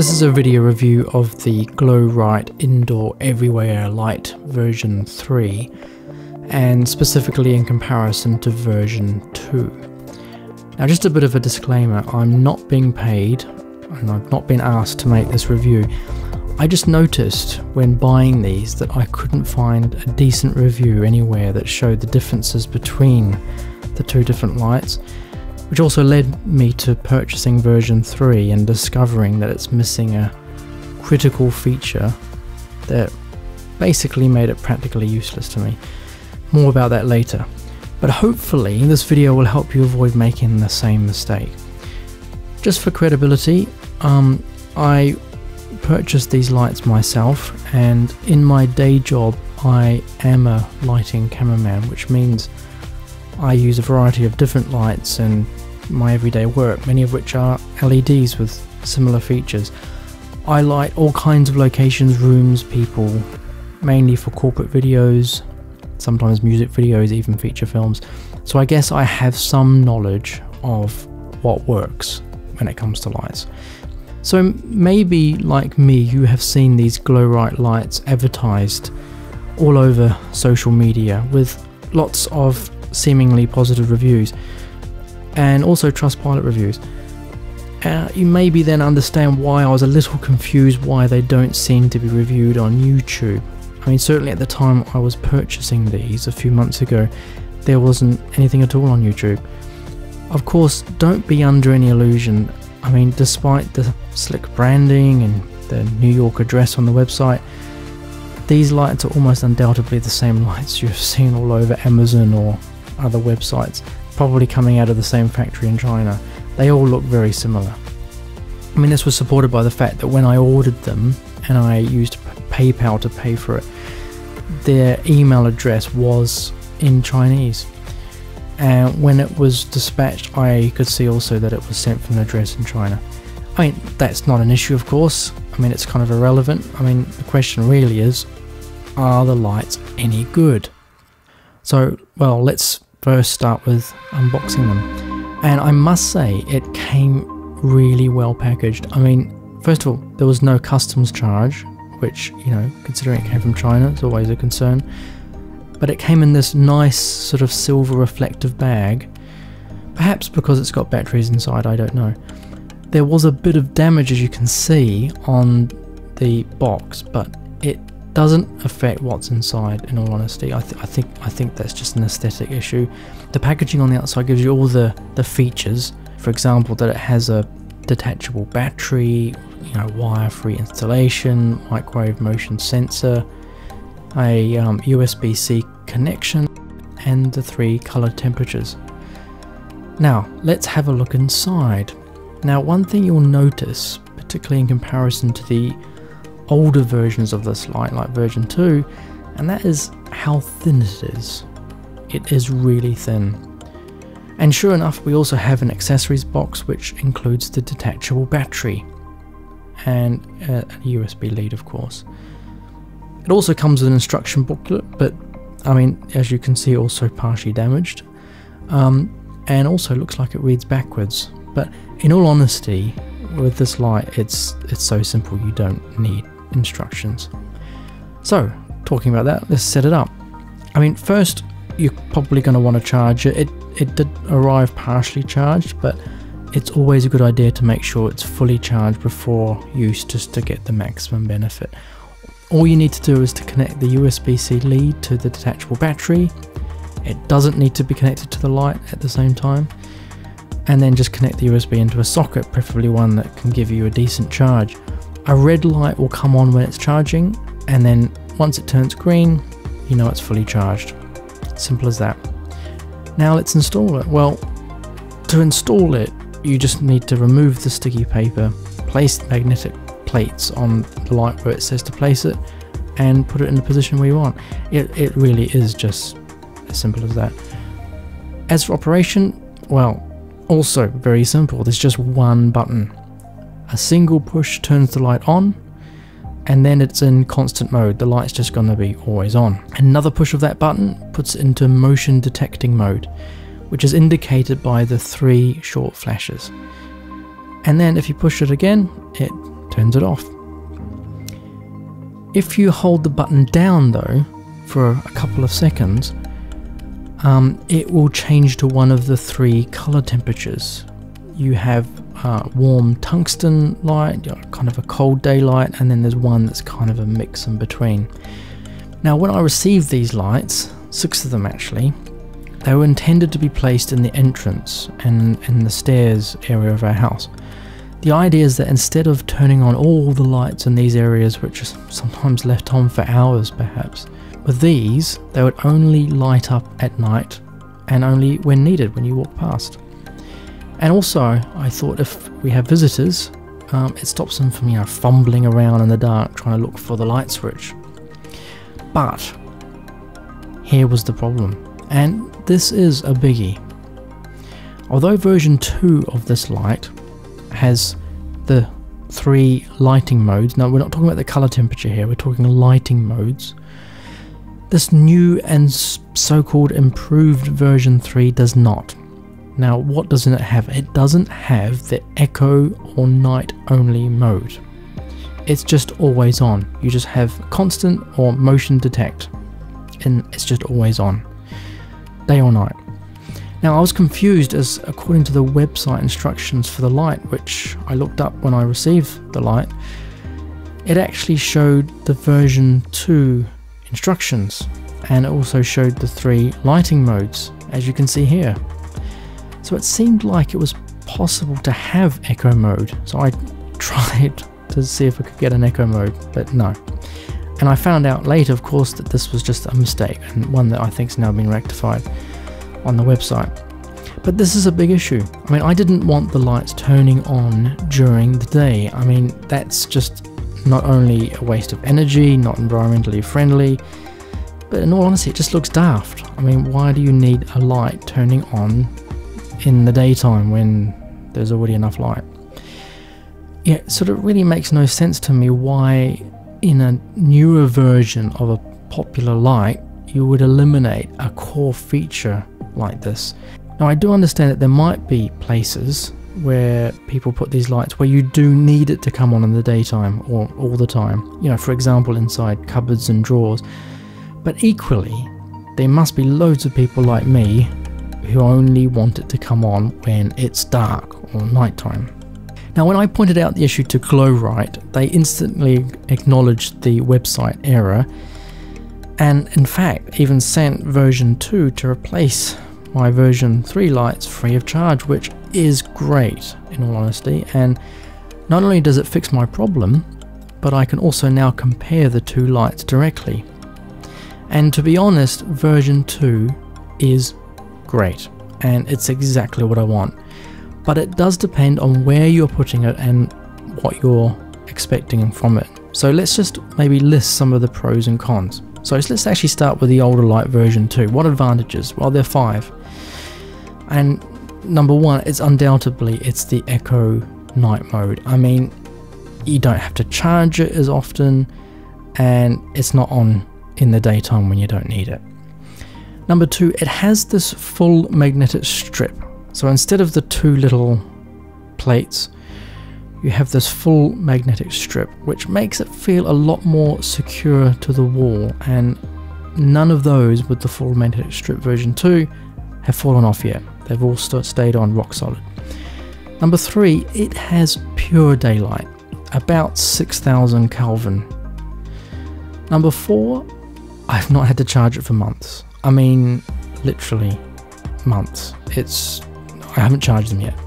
This is a video review of the GlowRight Indoor Everywhere Light version 3, and specifically in comparison to version 2. Now, just a bit of a disclaimer, I'm not being paid and I've not been asked to make this review. I just noticed when buying these that I couldn't find a decent review anywhere that showed the differences between the two different lights, which also led me to purchasing version 3 and discovering that it's missing a critical feature that basically made it practically useless to me. More about that later. But hopefully this video will help you avoid making the same mistake. Just for credibility, I purchased these lights myself, and in my day job I am a lighting cameraman, which means I use a variety of different lights in my everyday work, many of which are LEDs with similar features. I light all kinds of locations, rooms, people, mainly for corporate videos, sometimes music videos, even feature films. So I guess I have some knowledge of what works when it comes to lights. So maybe, like me, you have seen these GlowRight lights advertised all over social media with lots of seemingly positive reviews and also Trustpilot reviews. You maybe then understand why I was a little confused why they don't seem to be reviewed on YouTube. I mean, certainly at the time I was purchasing these a few months ago, there wasn't anything at all on YouTube. Of course, don't be under any illusion. I mean, despite the slick branding and the New York address on the website, these lights are almost undoubtedly the same lights you've seen all over Amazon or other websites, probably coming out of the same factory in China. They all look very similar. I mean, this was supported by the fact that when I ordered them and I used PayPal to pay for it, their email address was in Chinese. And when it was dispatched, I could see also that it was sent from an address in China. I mean, that's not an issue, of course. I mean, it's kind of irrelevant. I mean, the question really is, are the lights any good? So, well, let's first start with unboxing them. And I must say, it came really well packaged. I mean, first of all, there was no customs charge, which, you know, considering it came from China, is always a concern. But it came in this nice sort of silver reflective bag, perhaps because it's got batteries inside, I don't know. There was a bit of damage, as you can see, on the box, but it doesn't affect what's inside, in all honesty. I think that's just an aesthetic issue. The packaging on the outside gives you all the features. For example, that it has a detachable battery, you know, wire-free installation, microwave motion sensor, a USB-C connection, and the 3 color temperatures. Now let's have a look inside. Now, one thing you'll notice, particularly in comparison to the older versions of this light, like version 2, and that is how thin it is. It is really thin. And sure enough, we also have an accessories box which includes the detachable battery and a USB lead, of course. It also comes with an instruction booklet, but I mean, as you can see, also partially damaged, and also looks like it reads backwards. But in all honesty, with this light, it's so simple, you don't need instructions. So, talking about that, let's set it up. I mean, first, you're probably going to want to charge it. It did arrive partially charged, but it's always a good idea to make sure it's fully charged before use, just to get the maximum benefit. All you need to do is to connect the USB-C lead to the detachable battery. It doesn't need to be connected to the light at the same time. And then just connect the USB into a socket, preferably one that can give you a decent charge. A red light will come on when it's charging, and then once it turns green, you know it's fully charged. Simple as that. Now let's install it. Well, to install it, you just need to remove the sticky paper, place the magnetic plates on the light where it says to place it, and put it in the position where you want. It really is just as simple as that. As for operation, well, also very simple. There's just one button. A single push turns the light on, and then it's in constant mode. The light's just going to be always on. Another push of that button puts it into motion detecting mode, which is indicated by the 3 short flashes. And then if you push it again, it turns it off. If you hold the button down though for a couple of seconds, it will change to one of the 3 color temperatures. You have warm tungsten light, kind of a cold daylight, and then there's one that's kind of a mix in between. Now when I received these lights, 6 of them actually, they were intended to be placed in the entrance and in the stairs area of our house. The idea is that instead of turning on all the lights in these areas, which are sometimes left on for hours perhaps, with these they would only light up at night and only when needed, when you walk past. And also I thought if we have visitors, it stops them from fumbling around in the dark trying to look for the light switch. But here was the problem, and this is a biggie. Although version 2 of this light has the 3 lighting modes, now we're not talking about the color temperature here, we're talking lighting modes, this new and so-called improved version 3 does not. Now what doesn't it have? It doesn't have the echo or night only mode. It's just always on. You just have constant or motion detect, and it's just always on, day or night. Now I was confused, as according to the website instructions for the light, which I looked up when I received the light, it actually showed the version 2 instructions, and it also showed the 3 lighting modes, as you can see here. So it seemed like it was possible to have echo mode, so I tried to see if I could get an echo mode, but no. And I found out later, of course, that this was just a mistake, and one that I think has now been rectified on the website. But this is a big issue. I mean, I didn't want the lights turning on during the day. I mean, that's just not only a waste of energy, not environmentally friendly, but in all honesty, it just looks daft. I mean, why do you need a light turning on in the daytime when there's already enough light? Yeah, so it really makes no sense to me why in a newer version of a popular light you would eliminate a core feature like this. Now I do understand that there might be places where people put these lights where you do need it to come on in the daytime or all the time, for example inside cupboards and drawers, but equally there must be loads of people like me who only want it to come on when it's dark or nighttime. Now when I pointed out the issue to GlowRight, they instantly acknowledged the website error, and in fact even sent version 2 to replace my version 3 lights free of charge, which is great in all honesty. And not only does it fix my problem, but I can also now compare the 2 lights directly. And to be honest, version 2 is great and it's exactly what I want, but it does depend on where you're putting it and what you're expecting from it. So let's just maybe list some of the pros and cons. So let's actually start with the older light version 2. What advantages? Well, there are 5. And number 1, it's undoubtedly the echo night mode. I mean, you don't have to charge it as often, and it's not on in the daytime when you don't need it. Number 2, it has this full magnetic strip. So instead of the 2 little plates, you have this full magnetic strip, which makes it feel a lot more secure to the wall, and none of those with the full magnetic strip version 2 have fallen off yet. They've all stayed on rock solid. Number 3, it has pure daylight, about 6000 Kelvin. Number 4, I've not had to charge it for months. I mean, literally months. I haven't charged them yet.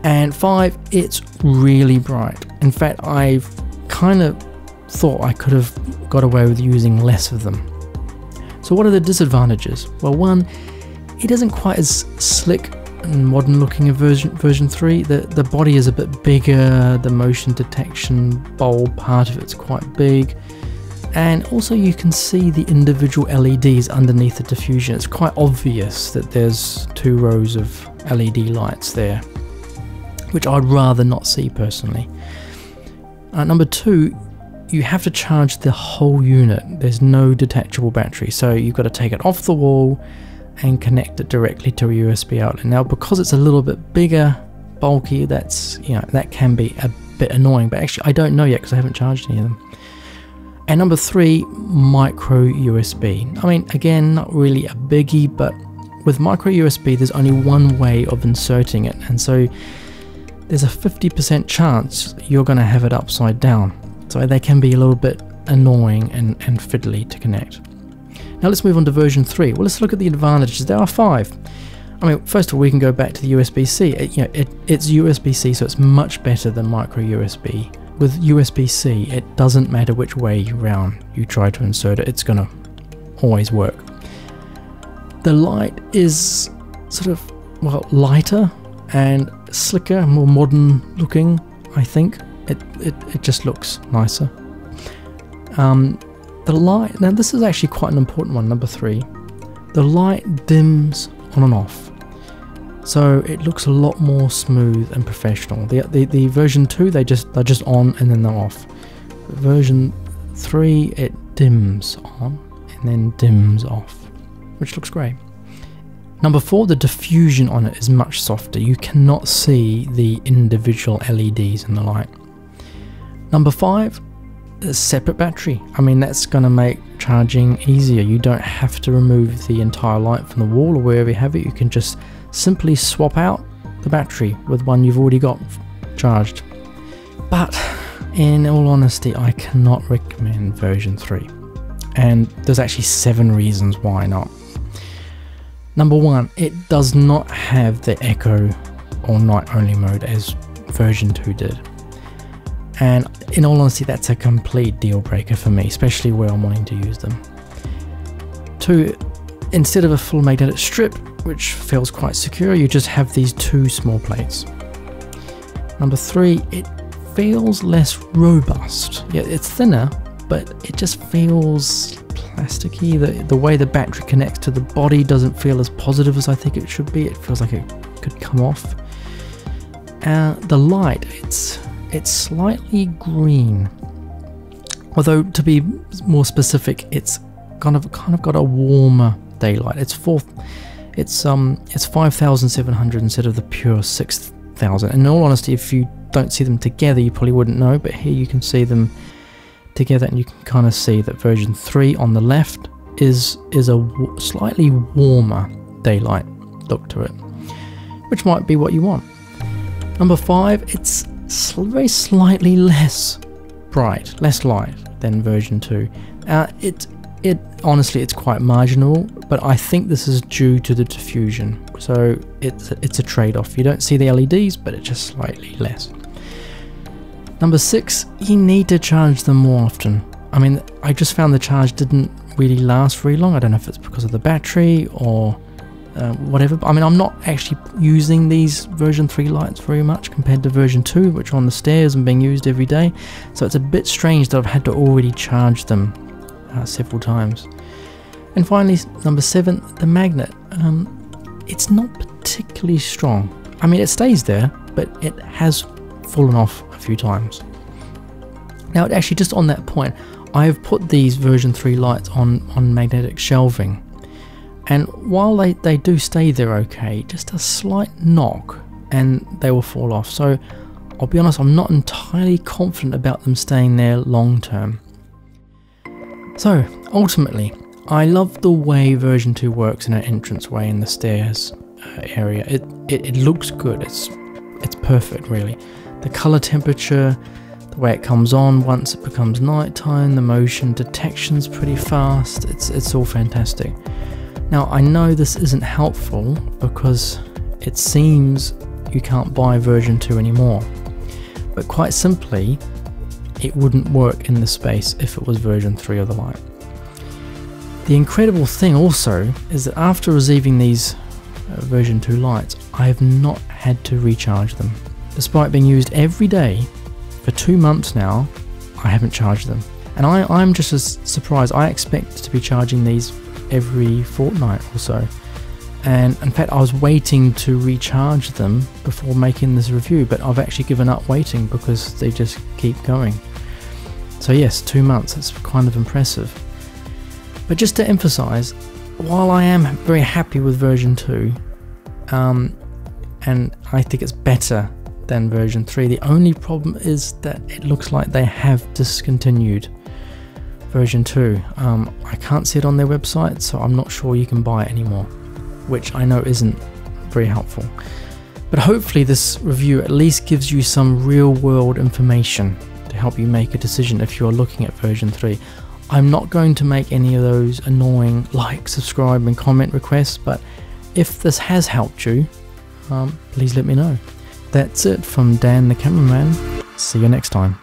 And 5, it's really bright. In fact, I've kind of thought I could have got away with using less of them. So what are the disadvantages? Well, 1, it isn't quite as slick and modern looking as version 3. The body is a bit bigger, the motion detection bulb part of it's quite big, and also you can see the individual LEDs underneath the diffusion. It's quite obvious that there's 2 rows of LED lights there, which I'd rather not see personally. Number 2, you have to charge the whole unit. There's no detachable battery, so you've got to take it off the wall and connect it directly to a USB outlet. Now, because it's a little bit bigger, bulky, that can be a bit annoying, but actually I don't know yet because I haven't charged any of them. And number 3, micro USB. I mean, again, not really a biggie, but with micro USB, there's only one way of inserting it, and so there's a 50% chance you're going to have it upside down. So they can be a little bit annoying and fiddly to connect. Now let's move on to version 3. Well, let's look at the advantages. There are 5. I mean, first of all, we can go back to the USB-C. It's USB-C, so it's much better than micro USB. With USB-C, it doesn't matter which way round you try to insert it, it's going to always work. The light is sort of, well, lighter and slicker, more modern looking, I think. It just looks nicer. The light, now this is actually quite an important one, number 3. The light dims on and off, so it looks a lot more smooth and professional. The version 2, they're just on and then they're off. Version 3, it dims on and then dims off, which looks great. Number 4, the diffusion on it is much softer. You cannot see the individual LEDs in the light. Number 5, a separate battery. I mean, that's going to make charging easier. You don't have to remove the entire light from the wall or wherever you have it. You can just simply swap out the battery with one you've already got charged. But in all honesty, I cannot recommend version 3, and there's actually 7 reasons why not. Number 1, it does not have the echo or night only mode as version 2 did. And in all honesty, that's a complete deal breaker for me, especially where I'm wanting to use them. 2, instead of a full magnetic strip, which feels quite secure, you just have these 2 small plates. Number 3, it feels less robust. Yeah, it's thinner, but it just feels plasticky. The way the battery connects to the body doesn't feel as positive as I think it should be. It feels like it could come off. The light, it's slightly green, although to be more specific, it's kind of got a warmer daylight. It's 5,700 instead of the pure 6,000. In all honesty, if you don't see them together, you probably wouldn't know, but here you can see them together, and you can kind of see that version 3 on the left is a slightly warmer daylight look to it, which might be what you want. Number 5, it's very slightly less bright, less light than version 2. Honestly, it's quite marginal, but I think this is due to the diffusion, so it's a trade-off. You don't see the LEDs, but it's just slightly less. Number 6, you need to charge them more often. I mean, I just found the charge didn't really last very long. I don't know if it's because of the battery or whatever. I mean, I'm not actually using these version 3 lights very much compared to version 2, which are on the stairs and being used every day. So it's a bit strange that I've had to already charge them several times. And finally, number 7, the magnet. It's not particularly strong. I mean, it stays there, but it has fallen off a few times. Now, actually, just on that point, I have put these version 3 lights on magnetic shelving, and while they do stay there okay, just a slight knock and they will fall off. So I'll be honest, I'm not entirely confident about them staying there long term. So ultimately, I love the way version 2 works in an entranceway in the stairs area. It looks good. It's perfect, really. The color temperature, the way it comes on once it becomes nighttime, the motion detection's pretty fast. It's all fantastic. Now, I know this isn't helpful because it seems you can't buy version 2 anymore, but quite simply, it wouldn't work in the space if it was version 3 of the light. The incredible thing also is that after receiving these version 2 lights, I have not had to recharge them. Despite being used every day for 2 months now, I haven't charged them. And I'm just as surprised. I expect to be charging these every fortnight or so. And in fact, I was waiting to recharge them before making this review, but I've actually given up waiting because they just keep going. So yes, 2 months, that's kind of impressive. But just to emphasize, while I am very happy with version 2, and I think it's better than version 3. The only problem is that it looks like they have discontinued version 2. I can't see it on their website, so I'm not sure you can buy it anymore, which I know isn't very helpful. But hopefully this review at least gives you some real world information to help you make a decision if you're looking at version 3. I'm not going to make any of those annoying like, subscribe and comment requests, but if this has helped you, please let me know. That's it from Dan the cameraman. See you next time.